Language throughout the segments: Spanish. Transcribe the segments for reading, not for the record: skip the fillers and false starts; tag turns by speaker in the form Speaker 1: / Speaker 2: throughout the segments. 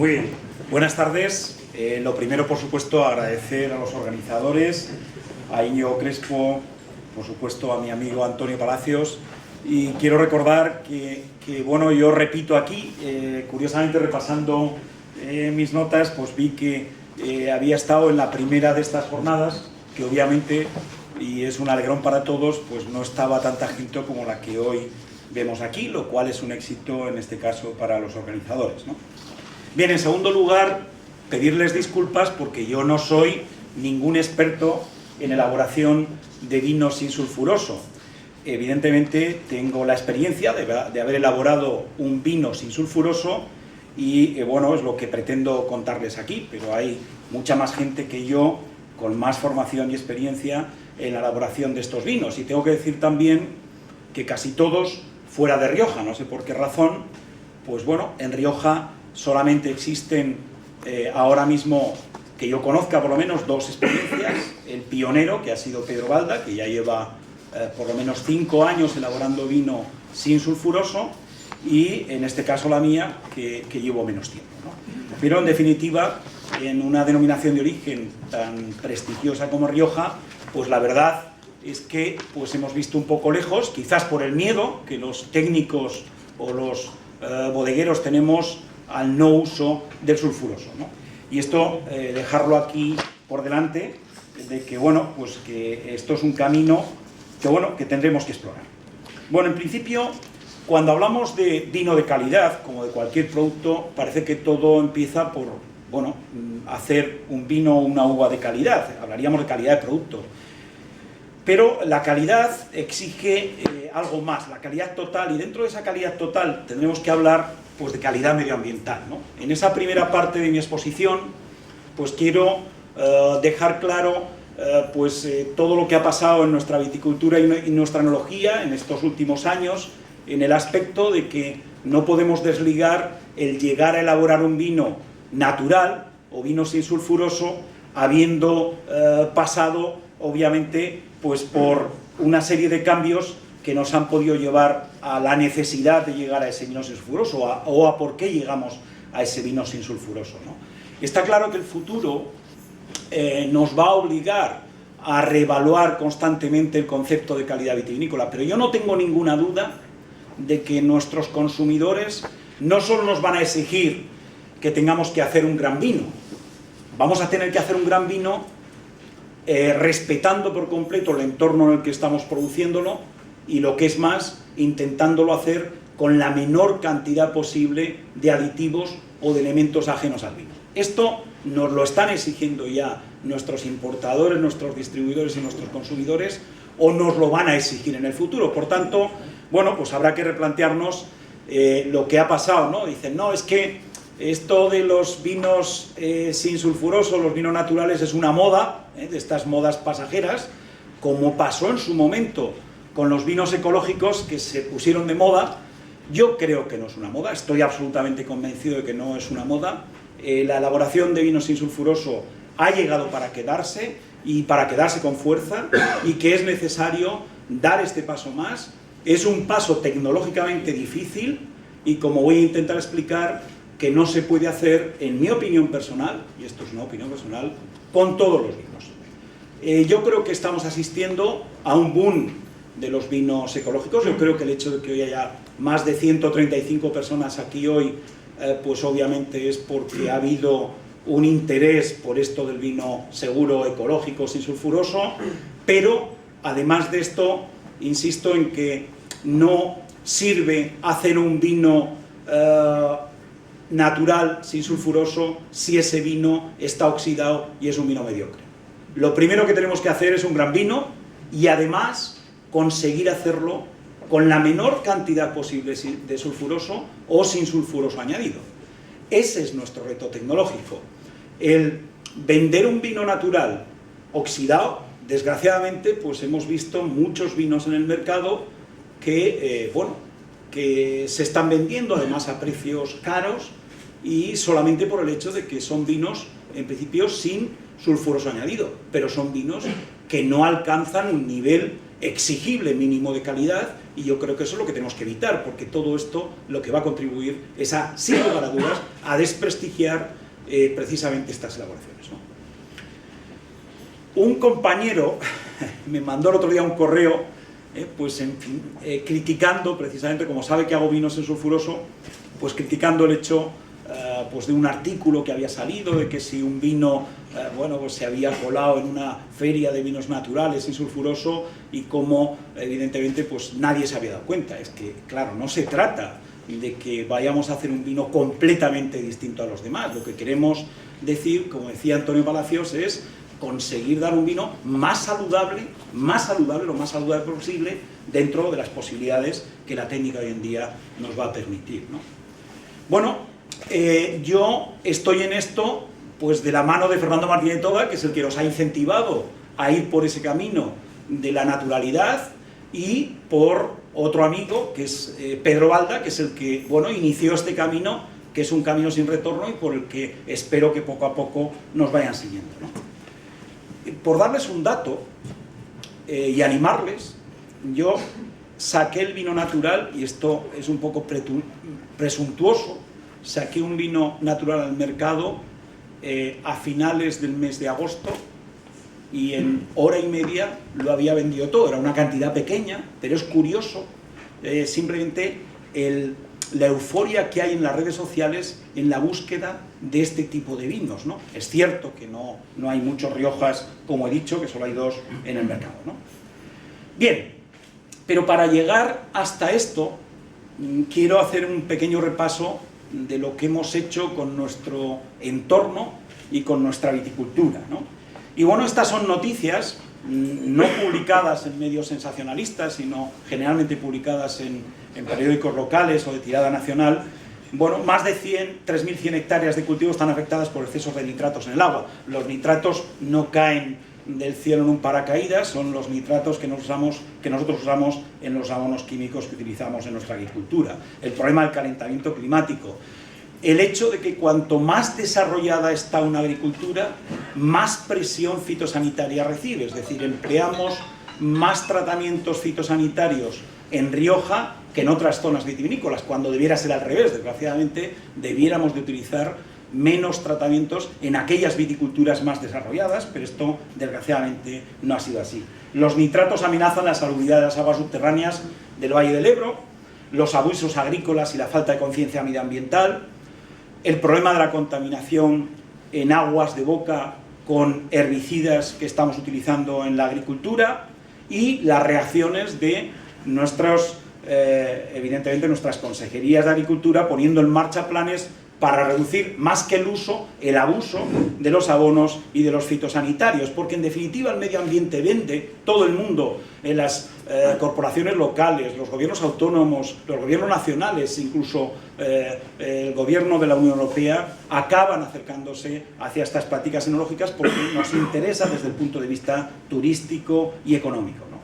Speaker 1: Muy bien, buenas tardes. Lo primero, por supuesto, agradecer a los organizadores, a Íñigo Crespo, por supuesto a mi amigo Antonio Palacios, y quiero recordar que bueno, yo repito aquí, curiosamente repasando mis notas, pues vi que había estado en la primera de estas jornadas, que obviamente, y es un alegrón para todos, pues no estaba tanta gente como la que hoy vemos aquí, lo cual es un éxito en este caso para los organizadores, ¿no? Bien, en segundo lugar, pedirles disculpas porque yo no soy ningún experto en elaboración de vino sin sulfuroso. Evidentemente tengo la experiencia de haber elaborado un vino sin sulfuroso y bueno, es lo que pretendo contarles aquí, pero hay mucha más gente que yo con más formación y experiencia en la elaboración de estos vinos. Y tengo que decir también que casi todos fuera de Rioja, no sé por qué razón, pues bueno, en Rioja solamente existen ahora mismo, que yo conozca por lo menos, dos experiencias. El pionero, que ha sido Pedro Balda, que ya lleva por lo menos 5 años elaborando vino sin sulfuroso, y en este caso la mía, que llevo menos tiempo, ¿no? Pero en definitiva, en una denominación de origen tan prestigiosa como Rioja, pues la verdad es que pues hemos visto un poco lejos, quizás por el miedo que los técnicos o los bodegueros tenemos al no uso del sulfuroso, ¿no? Y esto, dejarlo aquí por delante, de que bueno, pues que esto es un camino que bueno, que tendremos que explorar. Bueno, en principio, cuando hablamos de vino de calidad, como de cualquier producto, parece que todo empieza por, bueno, hacer un vino o una uva de calidad, hablaríamos de calidad de producto. Pero la calidad exige algo más, la calidad total, y dentro de esa calidad total tendremos que hablar pues, de calidad medioambiental, ¿no? En esa primera parte de mi exposición, pues quiero dejar claro todo lo que ha pasado en nuestra viticultura y nuestra enología en estos últimos años, en el aspecto de que no podemos desligar el llegar a elaborar un vino natural o vino sin sulfuroso, habiendo pasado, obviamente, pues por una serie de cambios que nos han podido llevar a la necesidad de llegar a ese vino sin sulfuroso o a por qué llegamos a ese vino sin sulfuroso, ¿no? Está claro que el futuro nos va a obligar a reevaluar constantemente el concepto de calidad vitivinícola, pero yo no tengo ninguna duda de que nuestros consumidores no solo nos van a exigir que tengamos que hacer un gran vino, vamos a tener que hacer un gran vino respetando por completo el entorno en el que estamos produciéndolo y, lo que es más, intentándolo hacer con la menor cantidad posible de aditivos o de elementos ajenos al vino. Esto nos lo están exigiendo ya nuestros importadores, nuestros distribuidores y nuestros consumidores, o nos lo van a exigir en el futuro. Por tanto, bueno, pues habrá que replantearnos lo que ha pasado, ¿no? Dicen, no, es que esto de los vinos sin sulfuroso, los vinos naturales, es una moda, de estas modas pasajeras, como pasó en su momento con los vinos ecológicos que se pusieron de moda. Yo creo que no es una moda, estoy absolutamente convencido de que no es una moda. La elaboración de vino sin sulfuroso ha llegado para quedarse, y para quedarse con fuerza, y que es necesario dar este paso más. Es un paso tecnológicamente difícil, y como voy a intentar explicar, que no se puede hacer, en mi opinión personal, y esto es una opinión personal, con todos los vinos. Yo creo que estamos asistiendo a un boom de los vinos ecológicos. Yo creo que el hecho de que hoy haya más de 135 personas aquí hoy, pues obviamente es porque ha habido un interés por esto del vino seguro, ecológico, sin sulfuroso, pero además de esto, insisto en que no sirve hacer un vino natural, sin sulfuroso, si ese vino está oxidado y es un vino mediocre. Lo primero que tenemos que hacer es un gran vino, y además conseguir hacerlo con la menor cantidad posible de sulfuroso o sin sulfuroso añadido. Ese es nuestro reto tecnológico. El vender un vino natural oxidado, desgraciadamente, pues hemos visto muchos vinos en el mercado que, bueno, que se están vendiendo además a precios caros, y solamente por el hecho de que son vinos, en principio, sin sulfuroso añadido, pero son vinos que no alcanzan un nivel exigible mínimo de calidad y yo creo que eso es lo que tenemos que evitar, porque todo esto lo que va a contribuir es a, sin lugar a dudas, a desprestigiar precisamente estas elaboraciones, ¿no? Un compañero me mandó el otro día un correo, pues en fin, criticando precisamente, como sabe que hago vinos en sulfuroso, pues criticando el hecho pues de un artículo que había salido, de que si un vino bueno, pues se había colado en una feria de vinos naturales en sulfuroso, y como evidentemente pues nadie se había dado cuenta. Es que, claro, no se trata de que vayamos a hacer un vino completamente distinto a los demás. Lo que queremos decir, como decía Antonio Palacios, es conseguir dar un vino más saludable, lo más saludable posible, dentro de las posibilidades que la técnica hoy en día nos va a permitir, ¿no? Bueno, yo estoy en esto pues de la mano de Fernando Martínez de Toba, que es el que nos ha incentivado a ir por ese camino de la naturalidad, y por otro amigo, que es Pedro Balda, que es el que, bueno, inició este camino, que es un camino sin retorno y por el que espero que poco a poco nos vayan siguiendo, ¿no? Por darles un dato y animarles, yo saqué el vino natural, y esto es un poco presuntuoso, saqué un vino natural al mercado a finales del mes de agosto, y en hora y media lo había vendido todo. Era una cantidad pequeña, pero es curioso simplemente la euforia que hay en las redes sociales en la búsqueda de este tipo de vinos, ¿no? Es cierto que no hay muchos Riojas, como he dicho, que solo hay 2 en el mercado, ¿no? Bien, pero para llegar hasta esto, quiero hacer un pequeño repaso de lo que hemos hecho con nuestro entorno y con nuestra viticultura, ¿no? Y bueno, estas son noticias no publicadas en medios sensacionalistas, sino generalmente publicadas en periódicos locales o de tirada nacional. Bueno, más de 3.100 hectáreas de cultivo están afectadas por excesos de nitratos en el agua. Los nitratos no caen del cielo en un paracaídas, son los nitratos que nosotros usamos en los abonos químicos que utilizamos en nuestra agricultura. El problema del calentamiento climático, el hecho de que cuanto más desarrollada está una agricultura, más presión fitosanitaria recibe, es decir, empleamos más tratamientos fitosanitarios en Rioja que en otras zonas vitivinícolas, cuando debiera ser al revés. Desgraciadamente, debiéramos de utilizar menos tratamientos en aquellas viticulturas más desarrolladas, pero esto desgraciadamente no ha sido así. Los nitratos amenazan la salubridad de las aguas subterráneas del Valle del Ebro, los abusos agrícolas y la falta de conciencia medioambiental, el problema de la contaminación en aguas de boca con herbicidas que estamos utilizando en la agricultura, y las reacciones de evidentemente nuestras consejerías de agricultura poniendo en marcha planes para reducir, más que el uso, el abuso de los abonos y de los fitosanitarios, porque en definitiva el medio ambiente vende, todo el mundo, en las corporaciones locales, los gobiernos autónomos, los gobiernos nacionales, incluso el gobierno de la Unión Europea, acaban acercándose hacia estas prácticas enológicas porque nos interesa desde el punto de vista turístico y económico, ¿no?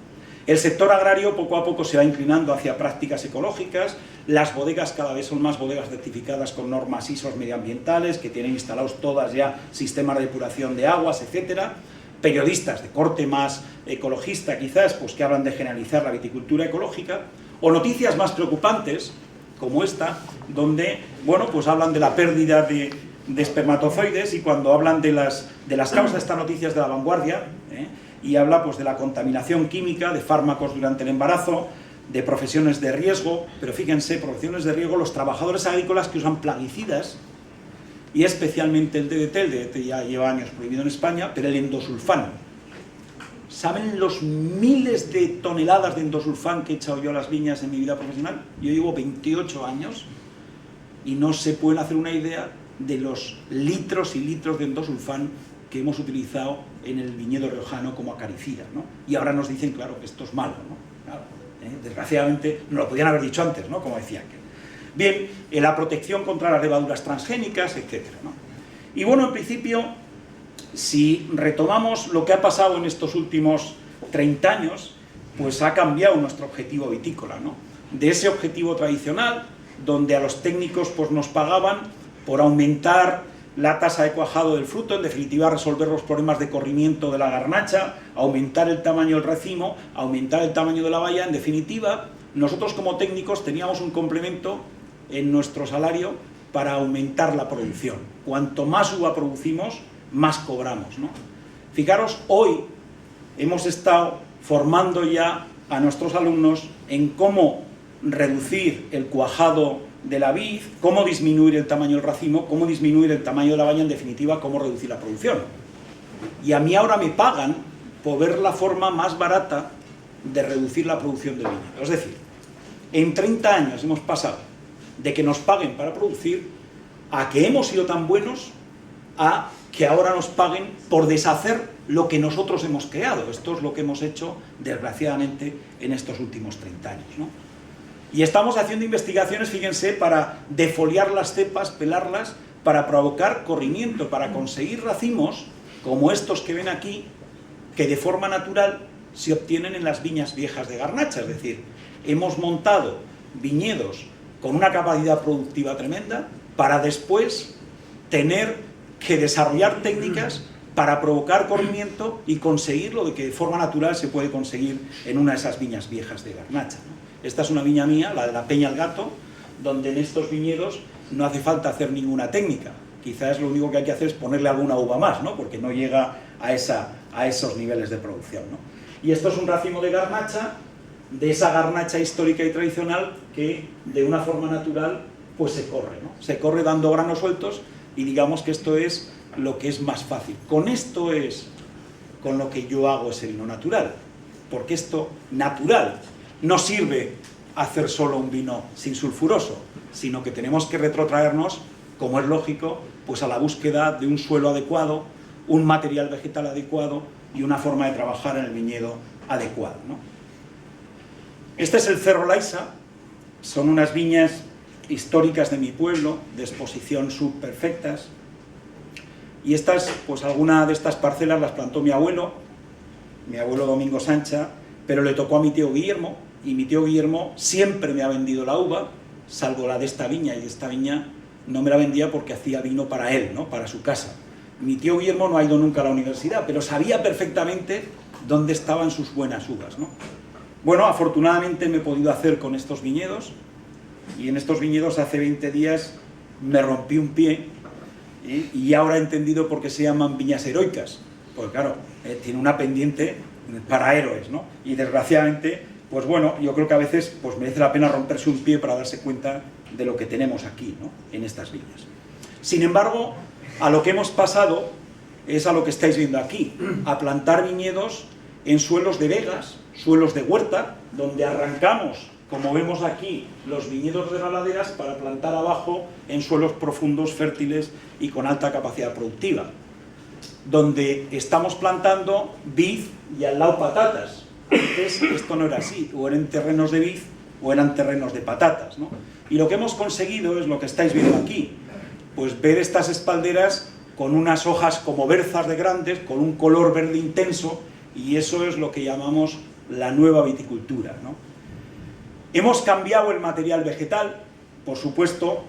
Speaker 1: El sector agrario poco a poco se va inclinando hacia prácticas ecológicas, las bodegas cada vez son más bodegas certificadas con normas ISO medioambientales, que tienen instalados todas ya sistemas de depuración de aguas, etcétera. Periodistas de corte más ecologista quizás, pues que hablan de generalizar la viticultura ecológica, o noticias más preocupantes, como esta, donde, bueno, pues hablan de la pérdida de espermatozoides, y cuando hablan de las causas de estas noticias de La Vanguardia, y habla pues de la contaminación química, de fármacos durante el embarazo, de profesiones de riesgo, pero fíjense, profesiones de riesgo, los trabajadores agrícolas que usan plaguicidas, y especialmente el DDT ya lleva años prohibido en España, pero el endosulfán. ¿Saben los miles de toneladas de endosulfán que he echado yo a las viñas en mi vida profesional? Yo llevo 28 años y no se pueden hacer una idea de los litros y litros de endosulfán que hemos utilizado en el viñedo riojano como acaricida, ¿no? Y ahora nos dicen, claro, que esto es malo, ¿no? Claro, desgraciadamente nos lo podían haber dicho antes, ¿no? Como decía aquel. Bien, la protección contra las levaduras transgénicas, etcétera, ¿no? Y bueno, en principio, si retomamos lo que ha pasado en estos últimos 30 años, pues ha cambiado nuestro objetivo vitícola, ¿no? De ese objetivo tradicional, donde a los técnicos pues nos pagaban por aumentar la tasa de cuajado del fruto, en definitiva resolver los problemas de corrimiento de la garnacha, aumentar el tamaño del racimo, aumentar el tamaño de la baya, en definitiva nosotros como técnicos teníamos un complemento en nuestro salario para aumentar la producción. Cuanto más uva producimos, más cobramos, ¿no? Fijaros, hoy hemos estado formando ya a nuestros alumnos en cómo reducir el cuajado de la vid, cómo disminuir el tamaño del racimo, cómo disminuir el tamaño de la baña, en definitiva, cómo reducir la producción. Y a mí ahora me pagan por ver la forma más barata de reducir la producción del viñedo. Es decir, en 30 años hemos pasado de que nos paguen para producir a que hemos sido tan buenos a que ahora nos paguen por deshacer lo que nosotros hemos creado. Esto es lo que hemos hecho, desgraciadamente, en estos últimos 30 años, ¿no? Y estamos haciendo investigaciones, fíjense, para defoliar las cepas, pelarlas, para provocar corrimiento, para conseguir racimos como estos que ven aquí, que de forma natural se obtienen en las viñas viejas de Garnacha. Es decir, hemos montado viñedos con una capacidad productiva tremenda para después tener que desarrollar técnicas para provocar corrimiento y conseguir lo que de forma natural se puede conseguir en una de esas viñas viejas de Garnacha, ¿no? Esta es una viña mía, la de la Peña El Gato, donde en estos viñedos no hace falta hacer ninguna técnica. Quizás lo único que hay que hacer es ponerle alguna uva más, ¿no? Porque no llega a esos niveles de producción, ¿no? Y esto es un racimo de Garnacha, de esa Garnacha histórica y tradicional que de una forma natural pues se corre, ¿no? Se corre dando granos sueltos, y digamos que esto es lo que es más fácil. Con esto es con lo que yo hago ese vino natural, porque esto natural no sirve hacer solo un vino sin sulfuroso, sino que tenemos que retrotraernos, como es lógico, pues a la búsqueda de un suelo adecuado, un material vegetal adecuado y una forma de trabajar en el viñedo adecuada, ¿no? Este es el Cerro Laiza, son unas viñas históricas de mi pueblo, de exposición subperfectas, y estas, pues alguna de estas parcelas las plantó mi abuelo Domingo Sancha, pero le tocó a mi tío Guillermo, y mi tío Guillermo siempre me ha vendido la uva, salvo la de esta viña, y esta viña no me la vendía porque hacía vino para él, ¿no? Para su casa. Mi tío Guillermo no ha ido nunca a la universidad, pero sabía perfectamente dónde estaban sus buenas uvas, ¿no? Bueno, afortunadamente me he podido hacer con estos viñedos, y en estos viñedos hace 20 días me rompí un pie, y ahora he entendido por qué se llaman viñas heroicas, porque claro, tiene una pendiente para héroes, ¿no? Y desgraciadamente, pues bueno, yo creo que a veces pues merece la pena romperse un pie para darse cuenta de lo que tenemos aquí, ¿no? En estas viñas. Sin embargo, a lo que hemos pasado es a lo que estáis viendo aquí, a plantar viñedos en suelos de vegas, suelos de huerta, donde arrancamos, como vemos aquí, los viñedos de las laderas para plantar abajo en suelos profundos, fértiles y con alta capacidad productiva, donde estamos plantando vid y al lado patatas. Antes esto no era así, o eran terrenos de vid o eran terrenos de patatas, ¿no? Y lo que hemos conseguido es lo que estáis viendo aquí, pues ver estas espalderas con unas hojas como berzas de grandes, con un color verde intenso, y eso es lo que llamamos la nueva viticultura, ¿no? Hemos cambiado el material vegetal, por supuesto,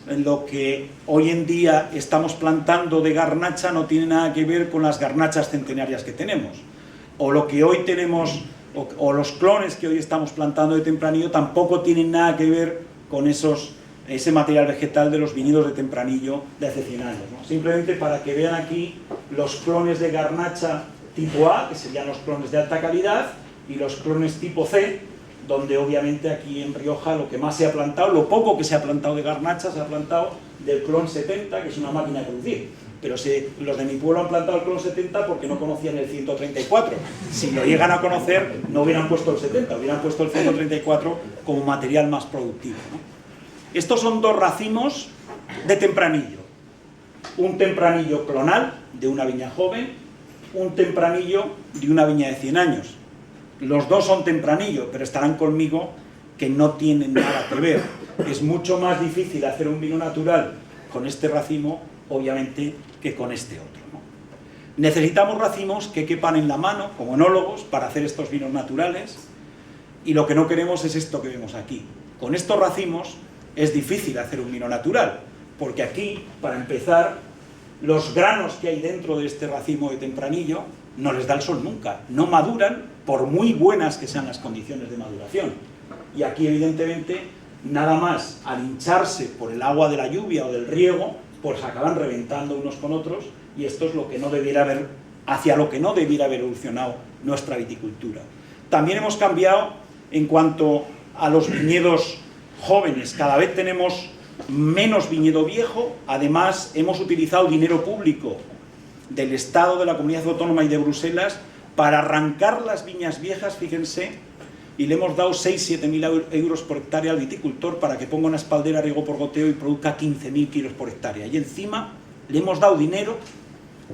Speaker 1: en lo que hoy en día estamos plantando de garnacha no tiene nada que ver con las garnachas centenarias que tenemos, o lo que hoy tenemos, o los clones que hoy estamos plantando de tempranillo tampoco tienen nada que ver con ese material vegetal de los viñedos de tempranillo de hace 100 años, ¿no? Simplemente para que vean aquí los clones de garnacha tipo A, que serían los clones de alta calidad, y los clones tipo C, donde obviamente aquí en Rioja lo que más se ha plantado, lo poco que se ha plantado de garnacha, se ha plantado del clon 70, que es una máquina de producir. Pero los de mi pueblo han plantado el clon 70 porque no conocían el 134. Si lo llegan a conocer, no hubieran puesto el 70, hubieran puesto el 134 como material más productivo, ¿no? Estos son dos racimos de tempranillo. Un tempranillo clonal de una viña joven, un tempranillo de una viña de 100 años. Los dos son tempranillo, pero estarán conmigo que no tienen nada que ver. Es mucho más difícil hacer un vino natural con este racimo, obviamente, que con este otro, ¿no? Necesitamos racimos que quepan en la mano, como enólogos, para hacer estos vinos naturales, y lo que no queremos es esto que vemos aquí. Con estos racimos es difícil hacer un vino natural, porque aquí, para empezar, los granos que hay dentro de este racimo de tempranillo no les da el sol nunca, no maduran por muy buenas que sean las condiciones de maduración. Y aquí, evidentemente, nada más al hincharse por el agua de la lluvia o del riego, pues acaban reventando unos con otros, y esto es lo que no debiera haber, hacia lo que no debiera haber evolucionado nuestra viticultura. También hemos cambiado en cuanto a los viñedos jóvenes. Cada vez tenemos menos viñedo viejo. Además, hemos utilizado dinero público del Estado, de la Comunidad Autónoma y de Bruselas para arrancar las viñas viejas, fíjense, y le hemos dado 6.000–7.000 euros por hectárea al viticultor para que ponga una espaldera, riego por goteo y produzca 15.000 kilos por hectárea. Y encima le hemos dado dinero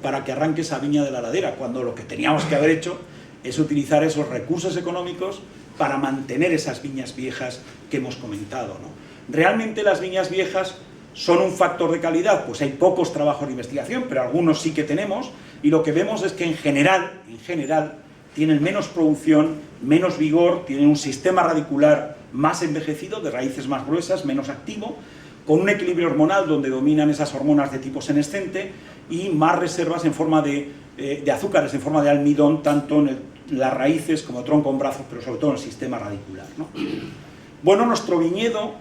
Speaker 1: para que arranque esa viña de la ladera, cuando lo que teníamos que haber hecho es utilizar esos recursos económicos para mantener esas viñas viejas que hemos comentado, ¿no? ¿Realmente las viñas viejas son un factor de calidad? Pues hay pocos trabajos de investigación, pero algunos sí que tenemos, y lo que vemos es que en general, tienen menos producción, menos vigor, tienen un sistema radicular más envejecido, de raíces más gruesas, menos activo, con un equilibrio hormonal donde dominan esas hormonas de tipo senescente y más reservas en forma de azúcares, en forma de almidón, tanto en las raíces como tronco en brazos, pero sobre todo en el sistema radicular, ¿no? Bueno, nuestro viñedo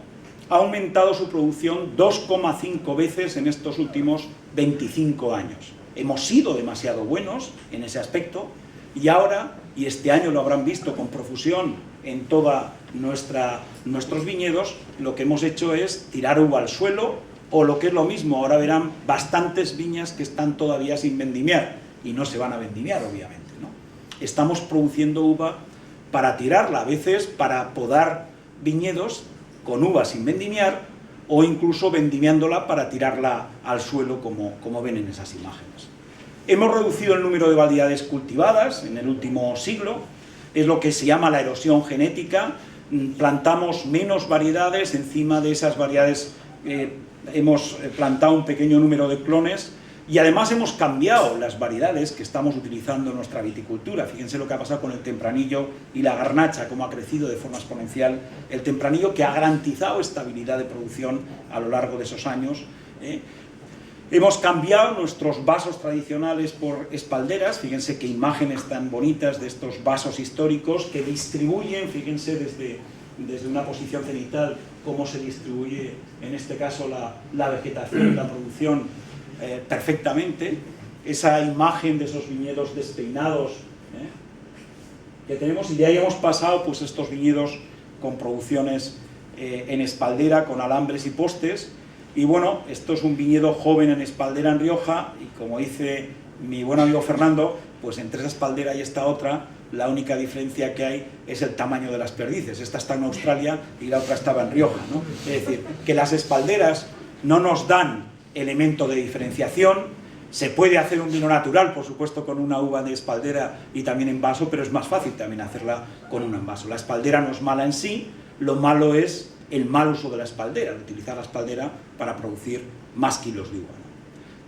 Speaker 1: ha aumentado su producción 2,5 veces en estos últimos 25 años. Hemos sido demasiado buenos en ese aspecto, y ahora, y este año lo habrán visto con profusión en todos nuestros viñedos, lo que hemos hecho es tirar uva al suelo, o lo que es lo mismo, ahora verán bastantes viñas que están todavía sin vendimiar, y no se van a vendimiar, obviamente, ¿no? Estamos produciendo uva para tirarla, a veces para podar viñedos con uva sin vendimiar, o incluso vendimiándola para tirarla al suelo, como ven en esas imágenes. Hemos reducido el número de variedades cultivadas en el último siglo, es lo que se llama la erosión genética. Plantamos menos variedades, encima de esas variedades hemos plantado un pequeño número de clones, y además hemos cambiado las variedades que estamos utilizando en nuestra viticultura. Fíjense lo que ha pasado con el tempranillo y la garnacha, cómo ha crecido de forma exponencial el tempranillo, que ha garantizado estabilidad de producción a lo largo de esos años. Hemos cambiado nuestros vasos tradicionales por espalderas. Fíjense qué imágenes tan bonitas de estos vasos históricos que distribuyen, fíjense desde una posición cenital, cómo se distribuye, en este caso, la vegetación y la producción perfectamente. Esa imagen de esos viñedos despeinados que tenemos, y de ahí hemos pasado pues estos viñedos con producciones en espaldera, con alambres y postes. Y bueno, esto es un viñedo joven en espaldera en Rioja, y como dice mi buen amigo Fernando, pues entre esa espaldera y esta otra, la única diferencia que hay es el tamaño de las perdices. Esta está en Australia y la otra estaba en Rioja, ¿no? Es decir, que las espalderas no nos dan elemento de diferenciación. Se puede hacer un vino natural, por supuesto, con una uva de espaldera y también en vaso, pero es más fácil también hacerla con una en vaso. La espaldera no es mala en sí, lo malo es el mal uso de la espaldera, utilizar la espaldera para producir más kilos de uva, ¿no?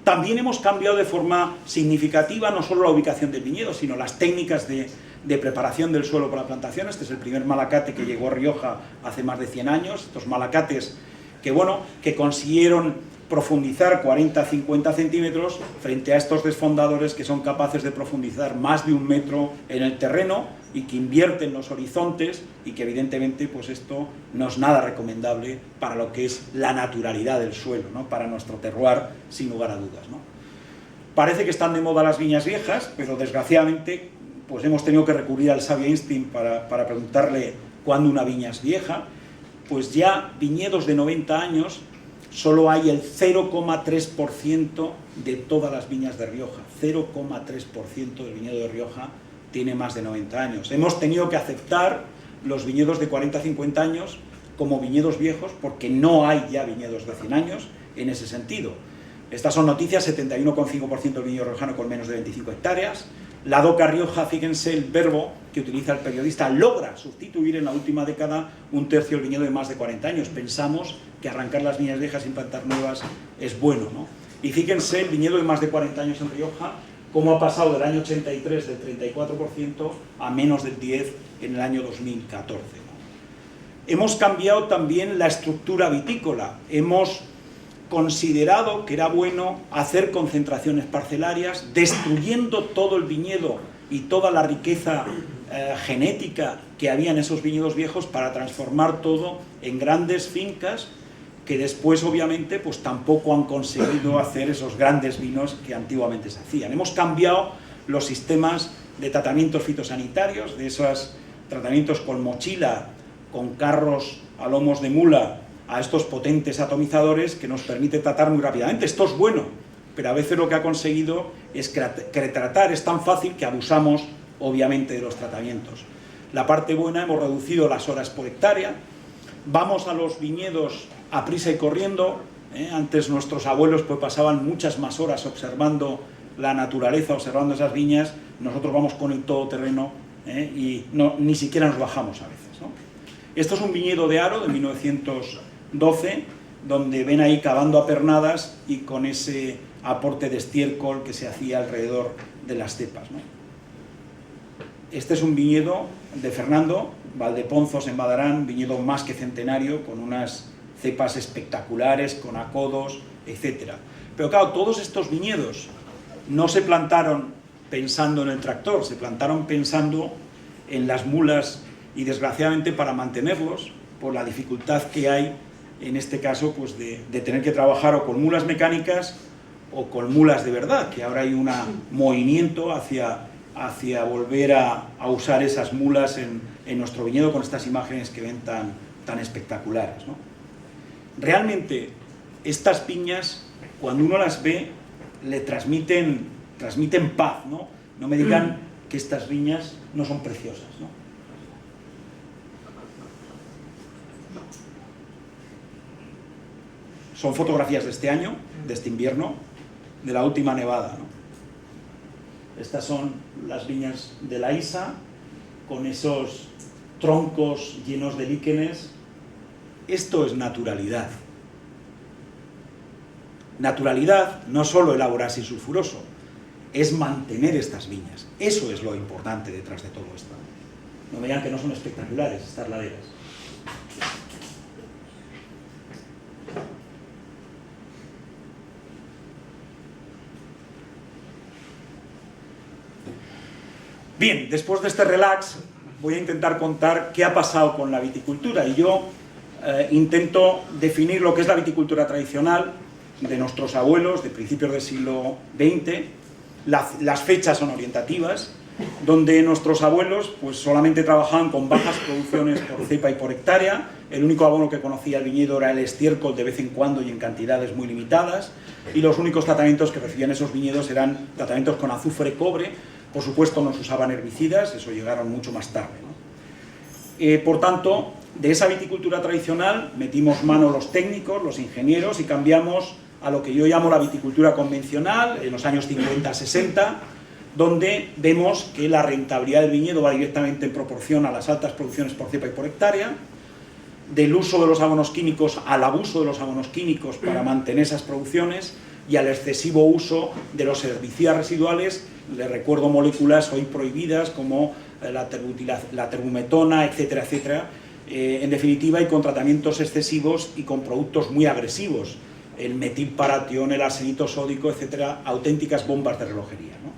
Speaker 1: También hemos cambiado de forma significativa no solo la ubicación del viñedo, sino las técnicas de preparación del suelo para la plantación. Este es el primer malacate que llegó a Rioja hace más de 100 años, estos malacates que consiguieron profundizar 40–50 centímetros frente a estos desfondadores que son capaces de profundizar más de 1 metro en el terreno y que invierten los horizontes, y que evidentemente pues esto no es nada recomendable para lo que es la naturalidad del suelo, ¿no? Para nuestro terroir, sin lugar a dudas, ¿no? Parece que están de moda las viñas viejas, pero desgraciadamente pues hemos tenido que recurrir al sabio Einstein para preguntarle cuándo una viña es vieja. Pues ya viñedos de 90 años solo hay el 0,3% de todas las viñas de Rioja. 0,3% del viñedo de Rioja tiene más de 90 años. Hemos tenido que aceptar los viñedos de 40–50 años como viñedos viejos, porque no hay ya viñedos de 100 años en ese sentido. Estas son noticias: 71,5% del viñedo riojano con menos de 25 hectáreas. La DOCA Rioja, fíjense el verbo que utiliza el periodista, logra sustituir en la última década 1/3 del viñedo de más de 40 años. Pensamos que arrancar las viñas viejas y plantar nuevas es bueno, ¿no? Y fíjense el viñedo de más de 40 años en Rioja, cómo ha pasado del año 83 del 34% a menos del 10% en el año 2014, ¿no? Hemos cambiado también la estructura vitícola. Hemos considerado que era bueno hacer concentraciones parcelarias, destruyendo todo el viñedo y toda la riqueza genética que había en esos viñedos viejos para transformar todo en grandes fincas que después obviamente pues tampoco han conseguido hacer esos grandes vinos que antiguamente se hacían. Hemos cambiado los sistemas de tratamientos fitosanitarios, de esos tratamientos con mochila, con carros a lomos de mula, a estos potentes atomizadores que nos permite tratar muy rápidamente. Esto es bueno, pero a veces lo que ha conseguido es que tratar es tan fácil que abusamos obviamente de los tratamientos. La parte buena, hemos reducido las horas por hectárea, vamos a los viñedos a prisa y corriendo, antes nuestros abuelos pues pasaban muchas más horas observando la naturaleza, observando esas viñas, nosotros vamos con el todoterreno y ni siquiera nos bajamos a veces, ¿no? Esto es un viñedo de Haro de 1912, donde ven ahí cavando a pernadas y con ese aporte de estiércol que se hacía alrededor de las cepas, ¿no? Este es un viñedo de Fernando, Valdeponzos en Badarán, viñedo más que centenario, con unas cepas espectaculares, con acodos, etc. Pero claro, todos estos viñedos no se plantaron pensando en el tractor, se plantaron pensando en las mulas y desgraciadamente para mantenerlos, por la dificultad que hay, en este caso, pues de tener que trabajar o con mulas mecánicas o con mulas de verdad, que ahora hay un movimiento hacia volver a usar esas mulas en nuestro viñedo con estas imágenes que ven tan espectaculares, ¿no? Realmente estas viñas, cuando uno las ve, le transmiten paz, ¿no? No me digan que estas viñas no son preciosas, ¿no? Son fotografías de este año, de este invierno, de la última nevada, ¿no? Estas son las viñas de la Isa, con esos troncos llenos de líquenes. Esto es naturalidad. Naturalidad no solo elaborar sin sulfuroso, es mantener estas viñas. Eso es lo importante detrás de todo esto. No me digan que no son espectaculares estas laderas. Bien, después de este relax voy a intentar contar qué ha pasado con la viticultura y yo intento definir lo que es la viticultura tradicional de nuestros abuelos de principios del siglo XX. Las fechas son orientativas, donde nuestros abuelos pues solamente trabajaban con bajas producciones por cepa y por hectárea. El único abono que conocía el viñedo era el estiércol de vez en cuando y en cantidades muy limitadas, y los únicos tratamientos que recibían esos viñedos eran tratamientos con azufre, cobre. Por supuesto no se usaban herbicidas, eso llegaron mucho más tarde, ¿no? Por tanto, de esa viticultura tradicional metimos mano los técnicos, los ingenieros, y cambiamos a lo que yo llamo la viticultura convencional en los años 50-60, donde vemos que la rentabilidad del viñedo va directamente en proporción a las altas producciones por cepa y por hectárea, del uso de los abonos químicos al abuso de los abonos químicos para mantener esas producciones y al excesivo uso de los herbicidas residuales. Les recuerdo moléculas hoy prohibidas como la terbumetona, etcétera, etcétera, en definitiva, y con tratamientos excesivos y con productos muy agresivos, el metilparatión, el arsenito sódico, etcétera, auténticas bombas de relojería, ¿no?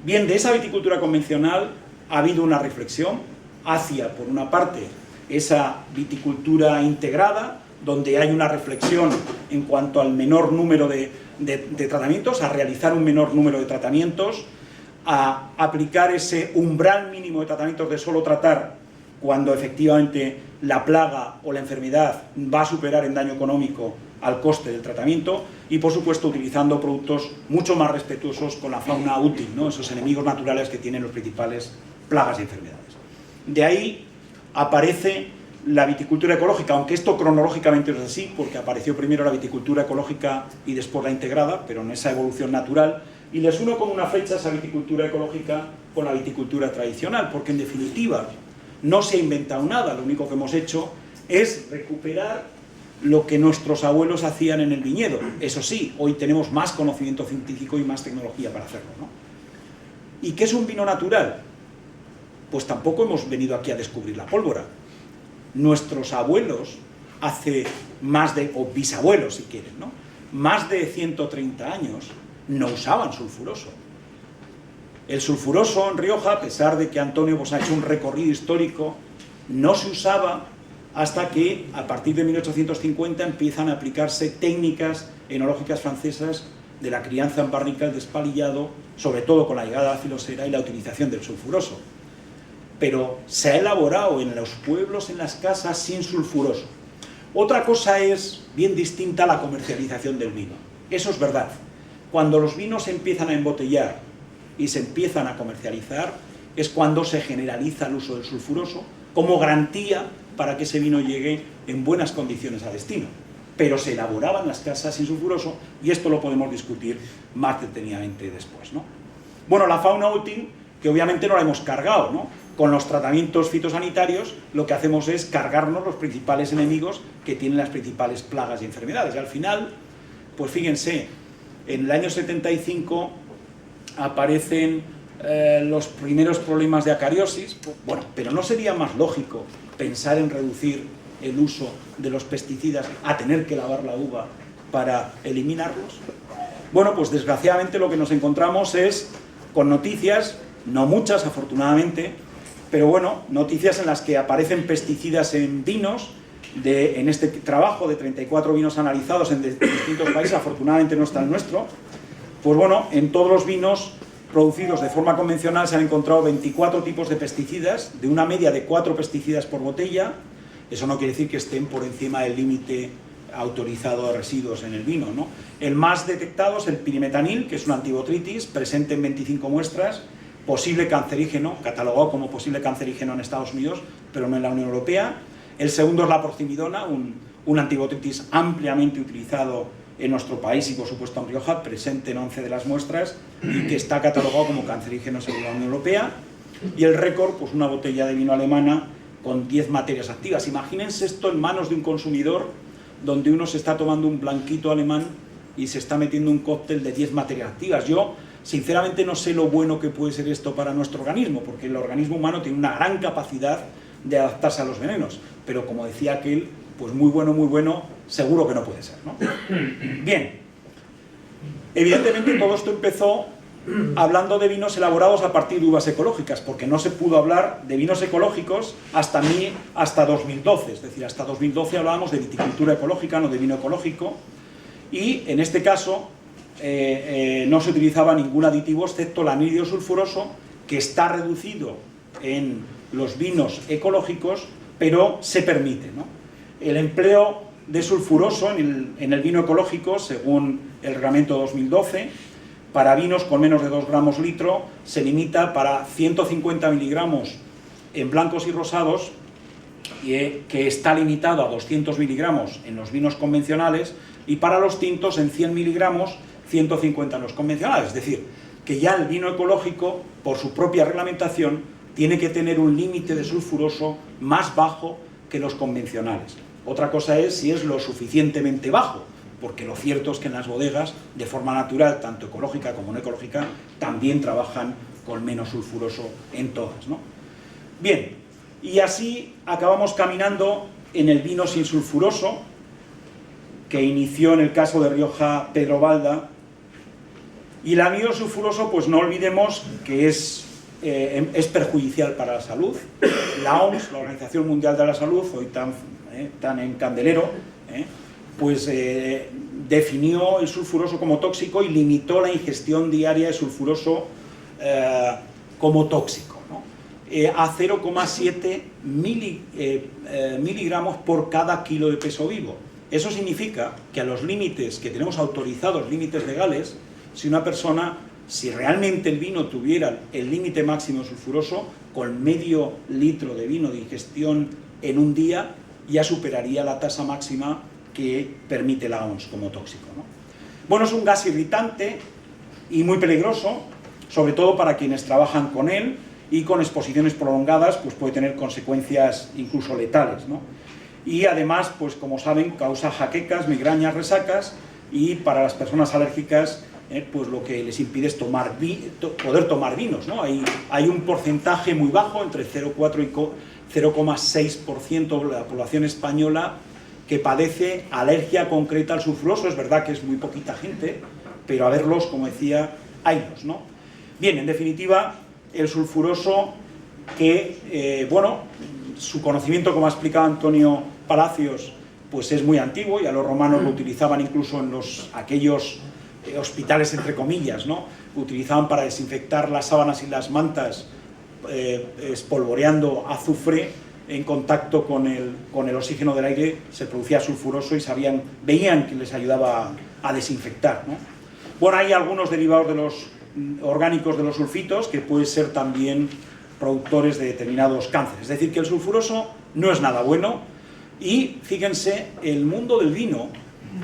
Speaker 1: Bien, de esa viticultura convencional ha habido una reflexión hacia, por una parte, esa viticultura integrada, donde hay una reflexión en cuanto al menor número de tratamientos, a realizar un menor número de tratamientos, a aplicar ese umbral mínimo de tratamientos de solo tratar cuando efectivamente la plaga o la enfermedad va a superar en daño económico al coste del tratamiento, y por supuesto utilizando productos mucho más respetuosos con la fauna útil, ¿no? Esos enemigos naturales que tienen los principales plagas y enfermedades. De ahí aparece la viticultura ecológica, aunque esto cronológicamente no es así, porque apareció primero la viticultura ecológica y después la integrada, pero en esa evolución natural, y les uno con una fecha esa viticultura ecológica con la viticultura tradicional, porque en definitiva no se ha inventado nada, lo único que hemos hecho es recuperar lo que nuestros abuelos hacían en el viñedo. Eso sí, hoy tenemos más conocimiento científico y más tecnología para hacerlo, ¿no? ¿Y qué es un vino natural? Pues tampoco hemos venido aquí a descubrir la pólvora. Nuestros abuelos, o bisabuelos si quieren, ¿no? Más de 130 años, no usaban sulfuroso. El sulfuroso en Rioja, a pesar de que Antonio pues, ha hecho un recorrido histórico, no se usaba hasta que a partir de 1850 empiezan a aplicarse técnicas enológicas francesas de la crianza en barrica, el despalillado, sobre todo con la llegada de la filosera y la utilización del sulfuroso. Pero se ha elaborado en los pueblos, en las casas, sin sulfuroso. Otra cosa es bien distinta a la comercialización del vino. Eso es verdad. Cuando los vinos se empiezan a embotellar y se empiezan a comercializar, es cuando se generaliza el uso del sulfuroso como garantía para que ese vino llegue en buenas condiciones a destino. Pero se elaboraban las casas sin sulfuroso y esto lo podemos discutir más detenidamente después, ¿no? Bueno, la fauna útil, que obviamente no la hemos cargado, ¿no? Con los tratamientos fitosanitarios lo que hacemos es cargarnos los principales enemigos que tienen las principales plagas y enfermedades. Y al final, pues fíjense, en el año 75 aparecen los primeros problemas de acariosis. Bueno, pero ¿no sería más lógico pensar en reducir el uso de los pesticidas a tener que lavar la uva para eliminarlos? Bueno, pues desgraciadamente lo que nos encontramos es con noticias, no muchas afortunadamente, pero bueno, noticias en las que aparecen pesticidas en vinos, en este trabajo de 34 vinos analizados en distintos países, afortunadamente no está el nuestro. Pues bueno, en todos los vinos producidos de forma convencional se han encontrado 24 tipos de pesticidas, de una media de 4 pesticidas por botella. Eso no quiere decir que estén por encima del límite autorizado de residuos en el vino, ¿no? El más detectado es el pirimetanil, que es un antibotritis, presente en 25 muestras, posible cancerígeno, catalogado como posible cancerígeno en Estados Unidos, pero no en la Unión Europea. El segundo es la porcimidona, un antibotritis ampliamente utilizado en nuestro país y por supuesto en Rioja, presente en 11 de las muestras y que está catalogado como cancerígeno según la Unión Europea. Y el récord, pues una botella de vino alemana con 10 materias activas. Imagínense esto en manos de un consumidor donde uno se está tomando un blanquito alemán y se está metiendo un cóctel de 10 materias activas. Yo, sinceramente, no sé lo bueno que puede ser esto para nuestro organismo, porque el organismo humano tiene una gran capacidad de adaptarse a los venenos, pero como decía aquel, pues muy bueno, seguro que no puede ser, ¿no? Bien, evidentemente todo esto empezó hablando de vinos elaborados a partir de uvas ecológicas, porque no se pudo hablar de vinos ecológicos hasta 2012, es decir, hasta 2012 hablábamos de viticultura ecológica, no de vino ecológico, y en este caso no se utilizaba ningún aditivo excepto el anhídrido sulfuroso, que está reducido en los vinos ecológicos, pero se permite, ¿no? El empleo de sulfuroso en el vino ecológico, según el reglamento 2012, para vinos con menos de 2 gramos litro, se limita para 150 miligramos en blancos y rosados, que está limitado a 200 miligramos en los vinos convencionales, y para los tintos en 100 miligramos, 150 en los convencionales. Es decir, que ya el vino ecológico, por su propia reglamentación, tiene que tener un límite de sulfuroso más bajo que los convencionales. Otra cosa es si es lo suficientemente bajo, porque lo cierto es que en las bodegas, de forma natural, tanto ecológica como no ecológica, también trabajan con menos sulfuroso en todas, ¿no? Bien, y así acabamos caminando en el vino sin sulfuroso, que inició en el caso de Rioja Pedro Balda. Y el anhídrido sulfuroso, pues no olvidemos que es perjudicial para la salud. La OMS, la Organización Mundial de la Salud, hoy tan en candelero, pues definió el sulfuroso como tóxico y limitó la ingestión diaria de sulfuroso como tóxico, ¿no? A 0,7 miligramos por cada kilo de peso vivo. Eso significa que a los límites que tenemos autorizados, límites legales, si realmente el vino tuviera el límite máximo sulfuroso, con medio litro de vino de ingestión en un día, ya superaría la tasa máxima que permite la OMS como tóxico, ¿no? Bueno, es un gas irritante y muy peligroso, sobre todo para quienes trabajan con él, y con exposiciones prolongadas pues puede tener consecuencias incluso letales, ¿no? Y además, pues como saben, causa jaquecas, migrañas, resacas, y para las personas alérgicas pues lo que les impide es poder tomar vinos, ¿no? Hay un porcentaje muy bajo, entre 0,4 y 0,6% de la población española que padece alergia concreta al sulfuroso. Es verdad que es muy poquita gente, pero a verlos, como decía, haylos, ¿no? Bien, en definitiva, el sulfuroso que, bueno, su conocimiento, como ha explicado Antonio Palacios, pues es muy antiguo, ya los romanos lo utilizaban incluso en aquellos hospitales, entre comillas, ¿no? Utilizaban para desinfectar las sábanas y las mantas, espolvoreando azufre en contacto con el oxígeno del aire, se producía sulfuroso y veían que les ayudaba a desinfectar, ¿no? Bueno, hay algunos derivados de los orgánicos de los sulfitos que pueden ser también productores de determinados cánceres. Es decir, que el sulfuroso no es nada bueno y, fíjense, el mundo del vino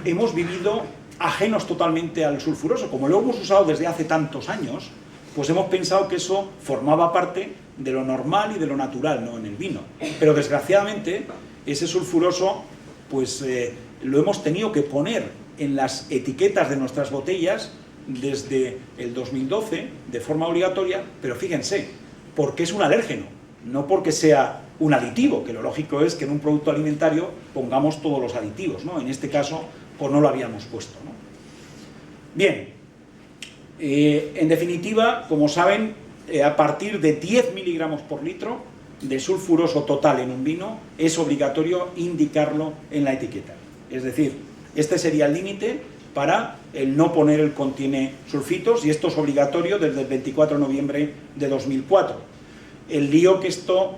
Speaker 1: hemos vivido ajenos totalmente al sulfuroso. Como lo hemos usado desde hace tantos años, pues hemos pensado que eso formaba parte de lo normal y de lo natural, ¿no?, en el vino. Pero desgraciadamente ese sulfuroso pues lo hemos tenido que poner en las etiquetas de nuestras botellas desde el 2012 de forma obligatoria, pero fíjense, porque es un alérgeno, no porque sea un aditivo, que lo lógico es que en un producto alimentario pongamos todos los aditivos, ¿no? En este caso, pues no lo habíamos puesto, ¿no? Bien, en definitiva, como saben, a partir de 10 miligramos por litro de sulfuroso total en un vino, es obligatorio indicarlo en la etiqueta. Es decir, este sería el límite para el no poner el contiene sulfitos, y esto es obligatorio desde el 24 de noviembre de 2004. El lío que esto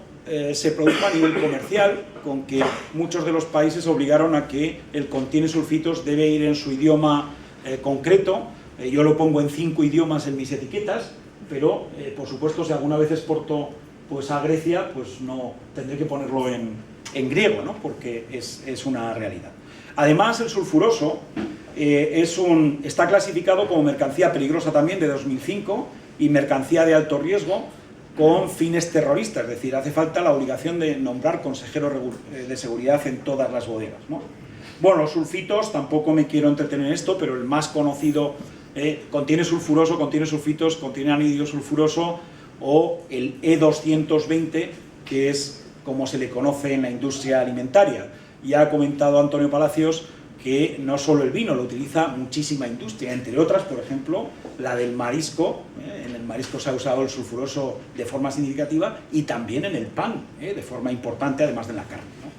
Speaker 1: se produjo a nivel comercial, con que muchos de los países obligaron a que el contiene sulfitos debe ir en su idioma concreto. Yo lo pongo en 5 idiomas en mis etiquetas, pero por supuesto, si alguna vez exporto pues a Grecia, pues no tendré que ponerlo en griego, ¿no?, porque es una realidad. Además, el sulfuroso está clasificado como mercancía peligrosa también de 2005 y mercancía de alto riesgo con fines terroristas, es decir, hace falta la obligación de nombrar consejero de seguridad en todas las bodegas, ¿no? Bueno, los sulfitos, tampoco me quiero entretener en esto, pero el más conocido contiene sulfuroso, contiene sulfitos, contiene anhídrido sulfuroso, o el E220, que es como se le conoce en la industria alimentaria. Ya ha comentado Antonio Palacios que no solo el vino, lo utiliza muchísima industria, entre otras, por ejemplo, la del marisco. En el marisco se ha usado el sulfuroso de forma significativa, y también en el pan, de forma importante, además de la carne, ¿no?